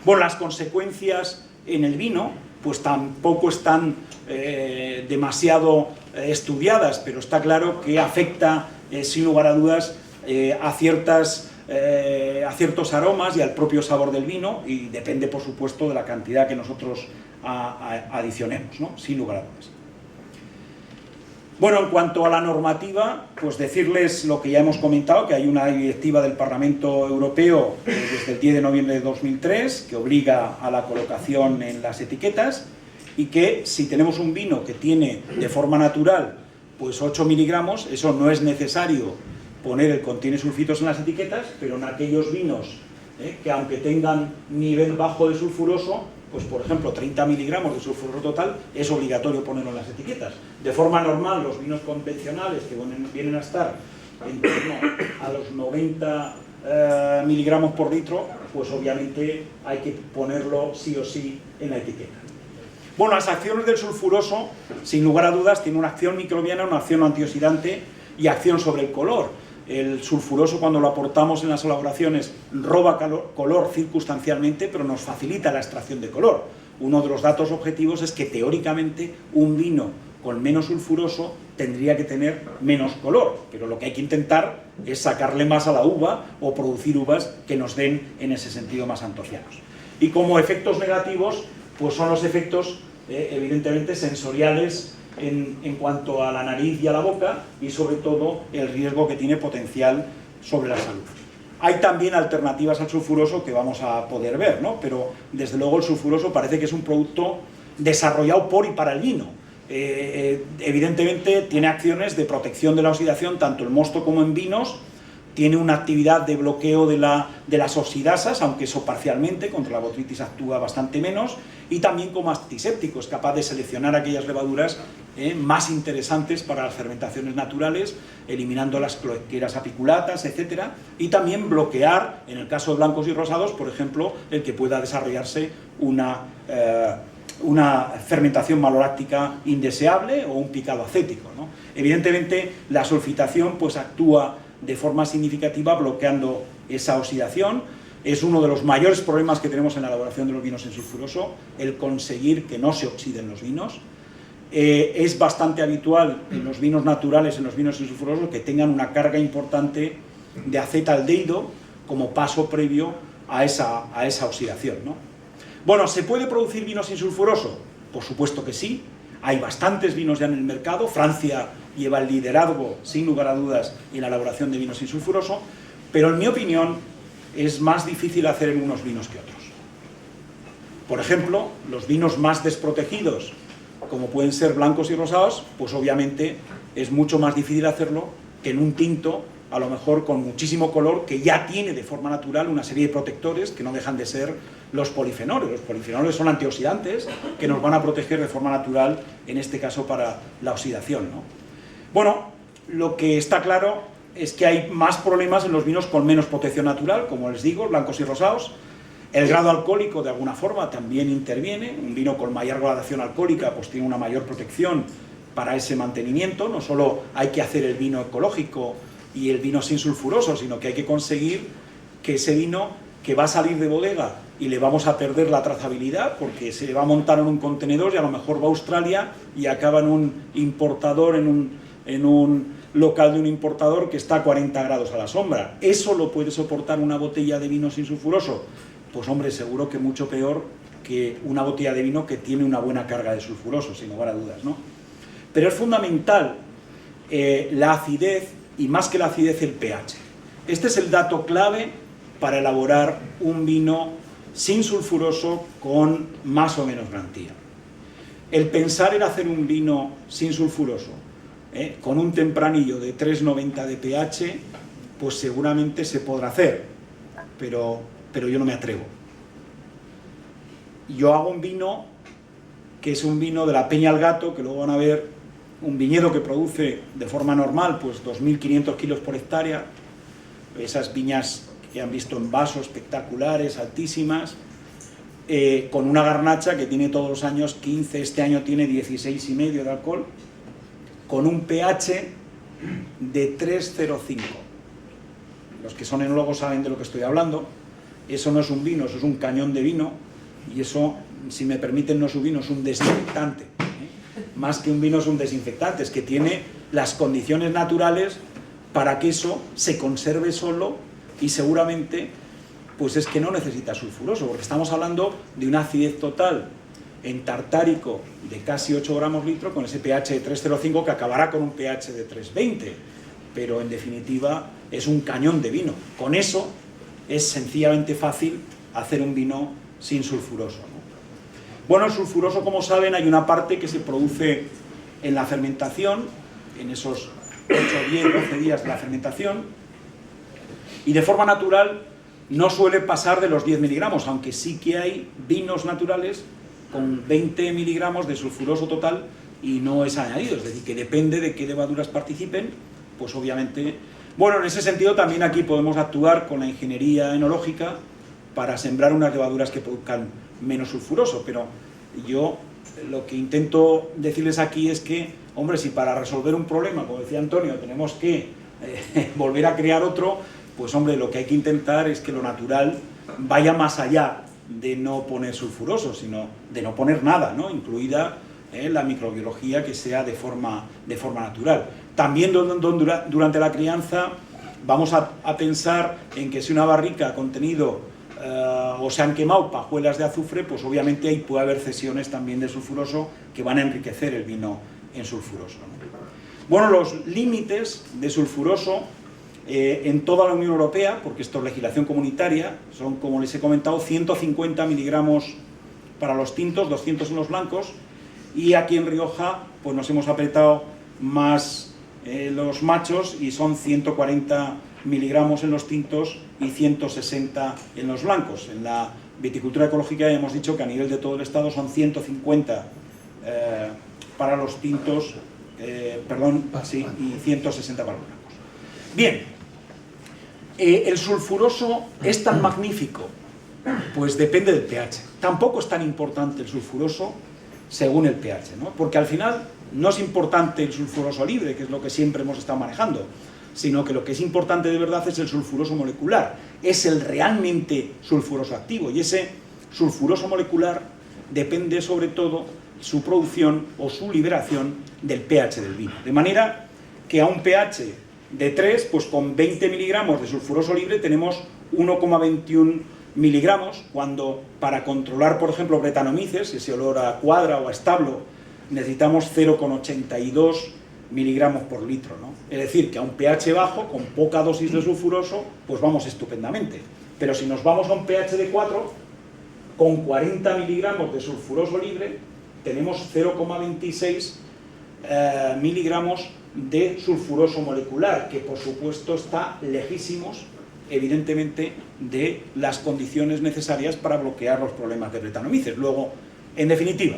Speaker 1: Bueno, las consecuencias en el vino pues tampoco están demasiado estudiadas, pero está claro que afecta, sin lugar a dudas, a ciertos aromas y al propio sabor del vino, y depende, por supuesto, de la cantidad que nosotros adicionemos, ¿no?, sin lugar a dudas. Bueno, en cuanto a la normativa, pues decirles lo que ya hemos comentado, que hay una directiva del Parlamento Europeo desde el 10 de noviembre de 2003 que obliga a la colocación en las etiquetas, y que si tenemos un vino que tiene de forma natural pues 8 miligramos, eso no es necesario poner el contiene sulfitos en las etiquetas, pero en aquellos vinos que aunque tengan nivel bajo de sulfuroso, pues por ejemplo 30 miligramos de sulfuroso total, es obligatorio ponerlo en las etiquetas. De forma normal, los vinos convencionales que vienen a estar en torno a los 90 miligramos por litro, pues obviamente hay que ponerlo sí o sí en la etiqueta. Bueno, las acciones del sulfuroso, sin lugar a dudas, tiene una acción microbiana, una acción antioxidante y acción sobre el color. El sulfuroso, cuando lo aportamos en las elaboraciones, roba color circunstancialmente, pero nos facilita la extracción de color. Uno de los datos objetivos es que, teóricamente, un vino con menos sulfuroso tendría que tener menos color, pero lo que hay que intentar es sacarle más a la uva o producir uvas que nos den, en ese sentido, más antocianos. Y como efectos negativos, pues son los efectos, evidentemente, sensoriales, en cuanto a la nariz y a la boca, y sobre todo el riesgo que tiene potencial sobre la salud. Hay también alternativas al sulfuroso que vamos a poder ver, ¿no?, pero desde luego el sulfuroso parece que es un producto desarrollado por y para el vino. Evidentemente tiene acciones de protección de la oxidación tanto en mosto como en vinos, tiene una actividad de bloqueo de las oxidasas, aunque eso parcialmente, contra la botrytis actúa bastante menos, y también como antiséptico, es capaz de seleccionar aquellas levaduras más interesantes para las fermentaciones naturales, eliminando las cloaqueras apiculatas, etc. Y también bloquear, en el caso de blancos y rosados, por ejemplo, el que pueda desarrollarse una una fermentación maloláctica indeseable o un picado acético, ¿no? Evidentemente, la sulfitación pues, actúa de forma significativa bloqueando esa oxidación. Es uno de los mayores problemas que tenemos en la elaboración de los vinos sin sulfuroso, el conseguir que no se oxiden los vinos. Es bastante habitual en los vinos naturales, en los vinos sin sulfuroso, que tengan una carga importante de acetaldehído como paso previo a esa oxidación, ¿no? Bueno, ¿se puede producir vino sin sulfuroso? Por supuesto que sí. Hay bastantes vinos ya en el mercado. Francia lleva el liderazgo, sin lugar a dudas, en la elaboración de vinos sin sulfuroso, pero en mi opinión es más difícil hacer en unos vinos que otros. Por ejemplo, los vinos más desprotegidos, como pueden ser blancos y rosados, pues obviamente es mucho más difícil hacerlo que en un tinto, a lo mejor con muchísimo color, que ya tiene de forma natural una serie de protectores que no dejan de ser los polifenoles. Los polifenoles son antioxidantes que nos van a proteger de forma natural, en este caso para la oxidación, ¿no? Bueno, lo que está claro es que hay más problemas en los vinos con menos protección natural, como les digo, blancos y rosados. El grado alcohólico de alguna forma también interviene. Un vino con mayor gradación alcohólica pues tiene una mayor protección para ese mantenimiento. No solo hay que hacer el vino ecológico y el vino sin sulfuroso, sino que hay que conseguir que ese vino que va a salir de bodega y le vamos a perder la trazabilidad porque se va a montar en un contenedor y a lo mejor va a Australia y acaba en un importador, en un local de un importador que está a 40 grados a la sombra. ¿Eso lo puede soportar una botella de vino sin sulfuroso? Pues hombre, seguro que mucho peor que una botella de vino que tiene una buena carga de sulfuroso, sin lugar a dudas, ¿no? Pero es fundamental la acidez, y más que la acidez, el pH. Este es el dato clave para elaborar un vino sin sulfuroso con más o menos garantía. El pensar en hacer un vino sin sulfuroso con un tempranillo de 3,90 de pH, pues seguramente se podrá hacer, pero yo no me atrevo. Yo hago un vino que es un vino de la Peña al Gato, que luego van a ver, un viñedo que produce de forma normal pues 2.500 kilos por hectárea, esas viñas que han visto en vasos espectaculares, altísimas, con una garnacha que tiene todos los años 15, este año tiene 16,5 de alcohol, con un pH de 3,05. Los que son enólogos saben de lo que estoy hablando. Eso no es un vino, eso es un cañón de vino, y eso, si me permiten, no es un vino, es un desinfectante. Más que un vino es un desinfectante, es que tiene las condiciones naturales para que eso se conserve solo, y seguramente pues es que no necesita sulfuroso, porque estamos hablando de una acidez total en tartárico de casi 8 gramos litro con ese pH de 3,05 que acabará con un pH de 3,20, pero en definitiva es un cañón de vino. Con eso es sencillamente fácil hacer un vino sin sulfuroso, ¿no? Bueno, el sulfuroso, como saben, hay una parte que se produce en la fermentación, en esos 8, 10, 12 días de la fermentación, y de forma natural no suele pasar de los 10 miligramos, aunque sí que hay vinos naturales con 20 miligramos de sulfuroso total y no es añadido, es decir, que depende de qué levaduras participen, pues obviamente. Bueno, en ese sentido también aquí podemos actuar con la ingeniería enológica para sembrar unas levaduras que produzcan menos sulfuroso, pero yo lo que intento decirles aquí es que, hombre, si para resolver un problema, como decía Antonio, tenemos que volver a crear otro, pues hombre, lo que hay que intentar es que lo natural vaya más allá de no poner sulfuroso, sino de no poner nada, ¿no? Incluida la microbiología que sea de forma natural. También durante la crianza vamos a pensar en que si una barrica ha contenido o se han quemado pajuelas de azufre, pues obviamente ahí puede haber cesiones también de sulfuroso que van a enriquecer el vino en sulfuroso, ¿no? Bueno, los límites de sulfuroso en toda la Unión Europea, porque esto es legislación comunitaria, son, como les he comentado, 150 miligramos para los tintos, 200 en los blancos, y aquí en Rioja pues nos hemos apretado más los machos y son 140 miligramos en los tintos y 160 en los blancos. En la viticultura ecológica ya hemos dicho que a nivel de todo el estado son 150 para los tintos, y 160 para los blancos. Bien, el sulfuroso es tan magnífico pues depende del pH. Tampoco es tan importante el sulfuroso según el pH, ¿no? Porque al final no es importante el sulfuroso libre, que es lo que siempre hemos estado manejando, sino que lo que es importante de verdad es el sulfuroso molecular, es el realmente sulfuroso activo, y ese sulfuroso molecular depende sobre todo su producción o su liberación del pH del vino. De manera que a un pH de 3, pues con 20 miligramos de sulfuroso libre tenemos 1,21 miligramos, cuando para controlar, por ejemplo, Brettanomyces, ese olor a cuadra o a establo, necesitamos 0,82 miligramos por litro, ¿no? Es decir, que a un pH bajo, con poca dosis de sulfuroso, pues vamos estupendamente. Pero si nos vamos a un pH de 4, con 40 miligramos de sulfuroso libre, tenemos 0,26 miligramos de sulfuroso molecular, que por supuesto está lejísimos, evidentemente, de las condiciones necesarias para bloquear los problemas de Brettanomyces. Luego, en definitiva,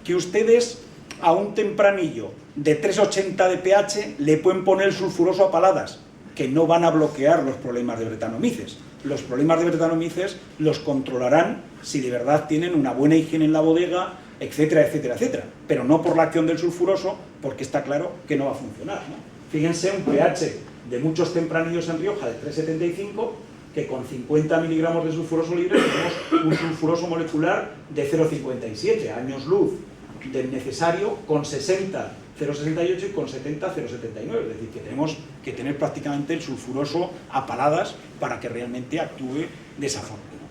Speaker 1: que ustedes a un tempranillo de 3,80 de pH le pueden poner sulfuroso a paladas, que no van a bloquear los problemas de Brettanomyces. Los problemas de Brettanomyces los controlarán si de verdad tienen una buena higiene en la bodega, etcétera, etcétera, etcétera. Pero no por la acción del sulfuroso, porque está claro que no va a funcionar, ¿no? Fíjense un pH de muchos tempranillos en Rioja de 3,75, que con 50 miligramos de sulfuroso libre tenemos un sulfuroso molecular de 0,57, años luz del necesario, con 60, 0,68 y con 70, 0,79. Es decir, que tenemos que tener prácticamente el sulfuroso a paladas para que realmente actúe de esa forma, ¿no?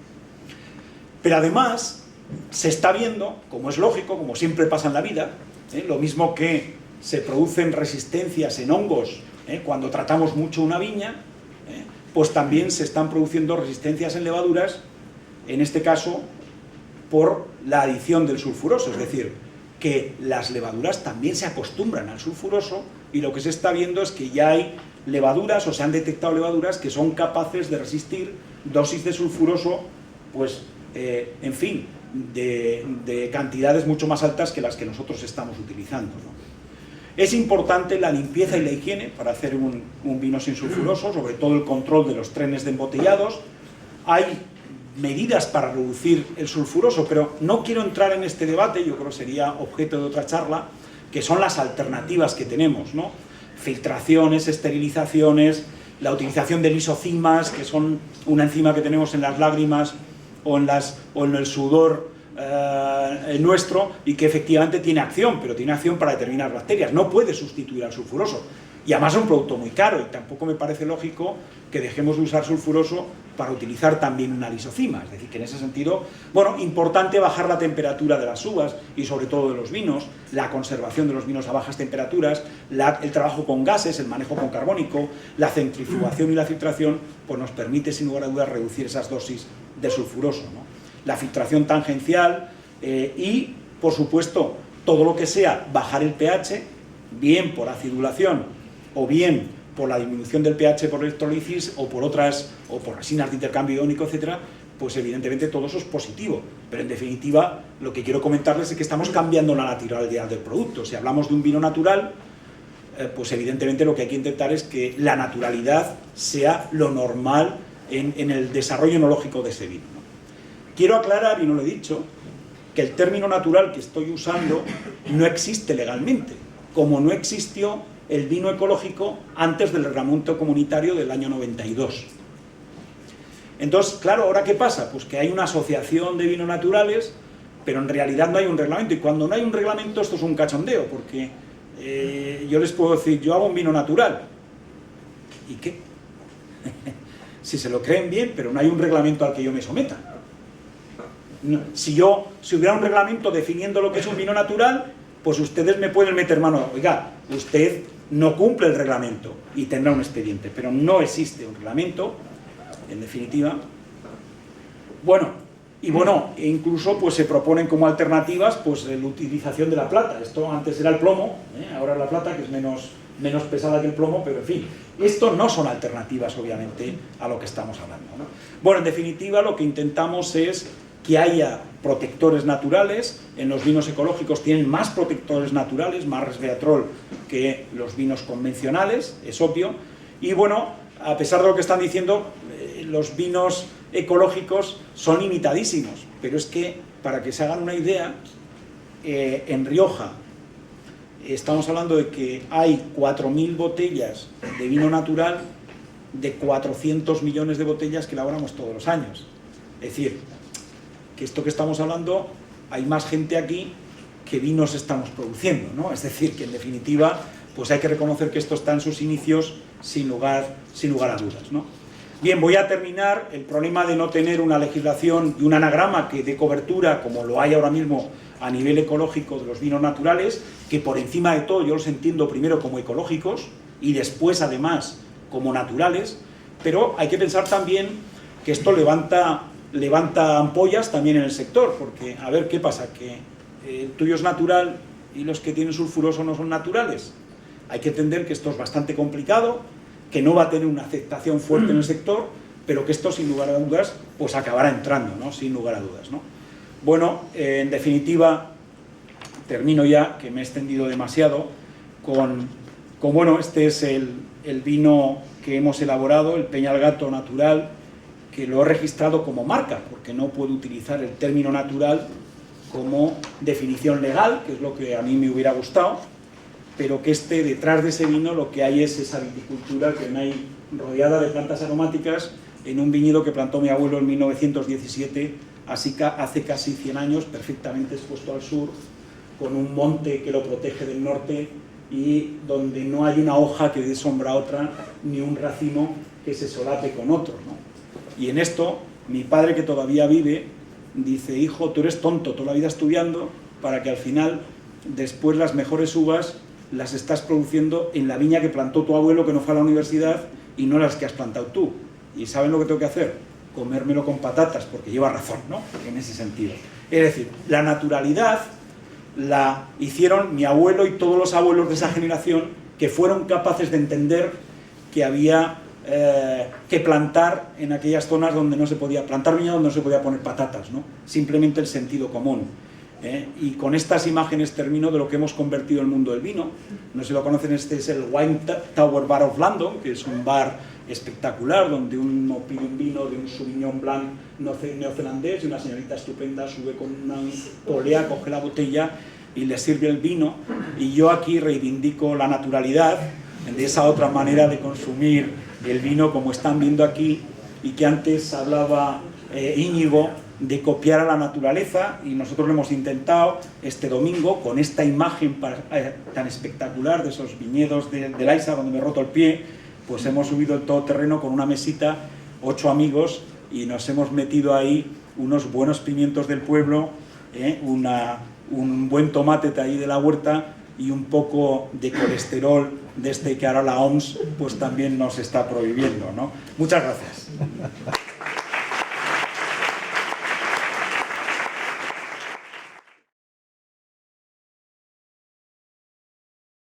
Speaker 1: Pero además se está viendo, como es lógico, como siempre pasa en la vida, lo mismo que se producen resistencias en hongos cuando tratamos mucho una viña, pues también se están produciendo resistencias en levaduras, en este caso por la adición del sulfuroso, es decir, que las levaduras también se acostumbran al sulfuroso, y lo que se está viendo es que ya hay levaduras, o se han detectado levaduras que son capaces de resistir dosis de sulfuroso, pues, en fin, de cantidades mucho más altas que las que nosotros estamos utilizando, ¿no? Es importante la limpieza y la higiene para hacer un vino sin sulfuroso, sobre todo el control de los trenes de embotellados. Hay medidas para reducir el sulfuroso, pero no quiero entrar en este debate, yo creo que sería objeto de otra charla, que son las alternativas que tenemos, ¿no? Filtraciones, esterilizaciones, la utilización de lisocimas, que son una enzima que tenemos en las lágrimas o en el sudor nuestro, y que efectivamente tiene acción, pero tiene acción para determinadas bacterias, no puede sustituir al sulfuroso, y además es un producto muy caro, y tampoco me parece lógico que dejemos de usar sulfuroso para utilizar también una lisocima. Es decir, que en ese sentido, bueno, importante bajar la temperatura de las uvas y sobre todo de los vinos, la conservación de los vinos a bajas temperaturas, el trabajo con gases, el manejo con carbónico, la centrifugación y la filtración, pues nos permite sin lugar a dudas reducir esas dosis de sulfuroso, ¿no? La filtración tangencial y, por supuesto, todo lo que sea bajar el pH, bien por acidulación o bien por la disminución del pH por electrolisis o por otras, o por resinas de intercambio iónico, etcétera, pues evidentemente todo eso es positivo. Pero en definitiva, lo que quiero comentarles es que estamos cambiando la naturalidad del producto. Si hablamos de un vino natural, pues evidentemente lo que hay que intentar es que la naturalidad sea lo normal en el desarrollo enológico de ese vino, ¿no? Quiero aclarar, y no lo he dicho, que el término natural que estoy usando no existe legalmente, como no existió el vino ecológico antes del reglamento comunitario del año 92. Entonces, claro, ¿ahora qué pasa? Pues que hay una asociación de vinos naturales, pero en realidad no hay un reglamento, y cuando no hay un reglamento esto es un cachondeo, porque yo les puedo decir, yo hago un vino natural, ¿y qué? Si se lo creen bien, pero no hay un reglamento al que yo me someta. Si hubiera un reglamento definiendo lo que es un vino natural, pues ustedes me pueden meter mano, oiga, usted no cumple el reglamento y tendrá un expediente, pero no existe un reglamento, en definitiva. Bueno, incluso pues se proponen como alternativas pues la utilización de la plata. Esto antes era el plomo, ahora la plata, que es menos pesada que el plomo, pero en fin, esto no son alternativas obviamente a lo que estamos hablando, ¿no? Bueno, en definitiva lo que intentamos es que haya protectores naturales. En los vinos ecológicos tienen más protectores naturales, más resveratrol que los vinos convencionales, es obvio. Y bueno, a pesar de lo que están diciendo, los vinos ecológicos son limitadísimos, pero es que, para que se hagan una idea, en Rioja estamos hablando de que hay 4.000 botellas de vino natural de 400 millones de botellas que elaboramos todos los años. Es decir, que esto que estamos hablando, hay más gente aquí que vinos estamos produciendo, ¿no? Es decir, que en definitiva, pues hay que reconocer que esto está en sus inicios sin lugar a dudas, ¿no? Bien, voy a terminar. El problema de no tener una legislación y un anagrama que dé cobertura, como lo hay ahora mismo a nivel ecológico de los vinos naturales, que por encima de todo yo los entiendo primero como ecológicos y después además como naturales, pero hay que pensar también que esto levanta ampollas también en el sector, porque a ver qué pasa, que el tuyo es natural y los que tienen sulfuroso no son naturales. Hay que entender que esto es bastante complicado, que no va a tener una aceptación fuerte en el sector, pero que esto sin lugar a dudas pues acabará entrando, ¿no? Sin lugar a dudas, ¿no? Bueno, en definitiva, termino ya, que me he extendido demasiado, bueno, este es el vino que hemos elaborado, el Peñal Gato Natural, que lo he registrado como marca, porque no puedo utilizar el término natural como definición legal, que es lo que a mí me hubiera gustado, pero que detrás de ese vino lo que hay es esa viticultura que hay rodeada de plantas aromáticas en un viñedo que plantó mi abuelo en 1917, así que hace casi 100 años, perfectamente expuesto al sur, con un monte que lo protege del norte y donde no hay una hoja que dé sombra a otra, ni un racimo que se solape con otro, ¿no? Y en esto, mi padre, que todavía vive, dice: hijo, tú eres tonto toda la vida estudiando para que al final, después, las mejores uvas las estás produciendo en la viña que plantó tu abuelo, que no fue a la universidad, y no las que has plantado tú. ¿Y saben lo que tengo que hacer? Comérmelo con patatas, porque lleva razón, ¿no? En ese sentido. Es decir, la naturalidad la hicieron mi abuelo y todos los abuelos de esa generación, que fueron capaces de entender que había que plantar en aquellas zonas donde no se podía plantar viña, donde no se podía poner patatas, ¿no? Simplemente el sentido común. Y con estas imágenes termino de lo que hemos convertido el mundo del vino. No sé si lo conocen, este es el Wine Tower Bar of London, que es un bar espectacular donde uno pide un vino de un Sauvignon Blanc neozelandés y una señorita estupenda sube con una polea, coge la botella y le sirve el vino, y yo aquí reivindico la naturalidad de esa otra manera de consumir el vino, como están viendo aquí, y que antes hablaba Íñigo, de copiar a la naturaleza, y nosotros lo hemos intentado este domingo con esta imagen tan espectacular de esos viñedos de Laisa, donde me he roto el pie. Pues hemos subido el todoterreno con una mesita, 8 amigos, y nos hemos metido ahí unos buenos pimientos del pueblo, un buen tomate de ahí de la huerta y un poco de colesterol de que ahora la OMS pues también nos está prohibiendo, ¿no? Muchas gracias.